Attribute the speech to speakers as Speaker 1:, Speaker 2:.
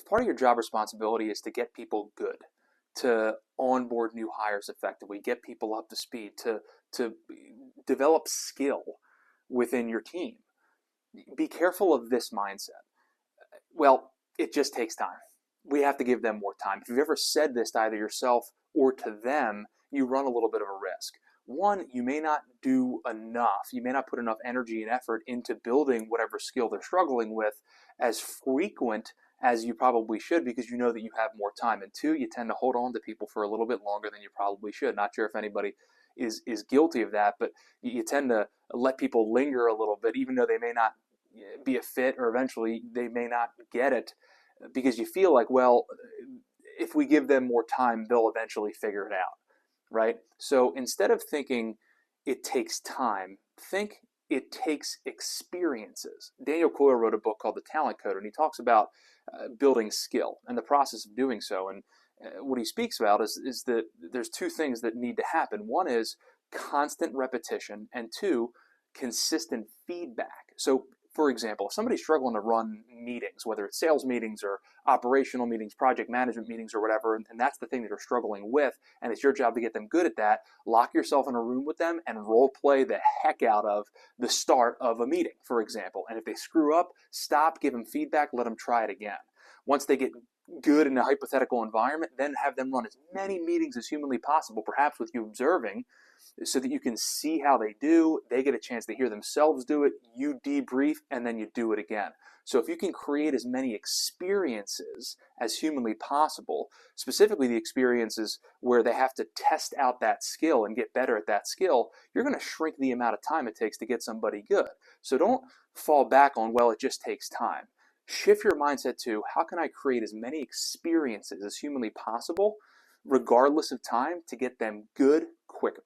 Speaker 1: if part of your job responsibility is to get people good, to onboard new hires effectively, get people up to speed, to develop skill within your team, be careful of this mindset. Well, it just takes time. We have to give them more time. If you've ever said this to either yourself or to them, you run a little bit of a risk. One, you may not do enough. You may not put enough energy and effort into building whatever skill they're struggling with as frequent as you probably should, because you know that you have more time. And two, you tend to hold on to people for a little bit longer than you probably should. Not sure if anybody is guilty of that, but you tend to let people linger a little bit, even though they may not be a fit, or eventually they may not get it, because you feel like, well, if we give them more time, they'll eventually figure it out, right? So instead of thinking it takes time, think it takes experiences. Daniel Coyle wrote a book called The Talent Code, and he talks about building skill and the process of doing so. And what he speaks about is that there's two things that need to happen. One is constant repetition, and two, consistent feedback. So for example, if somebody's struggling to run meetings, whether it's sales meetings or operational meetings, project management meetings, or whatever, and that's the thing that they're struggling with, and it's your job to get them good at that, lock yourself in a room with them and role play the heck out of the start of a meeting, for example. And if they screw up, stop, give them feedback, let them try it again. Once they get good in a hypothetical environment, then have them run as many meetings as humanly possible, perhaps with you observing, so that you can see how they do. They get a chance to hear themselves do it, you debrief, and then you do it again. So if you can create as many experiences as humanly possible, specifically the experiences where they have to test out that skill and get better at that skill, you're going to shrink the amount of time it takes to get somebody good. So don't fall back on, well, it just takes time. Shift your mindset to, how can I create as many experiences as humanly possible, regardless of time, to get them good quicker.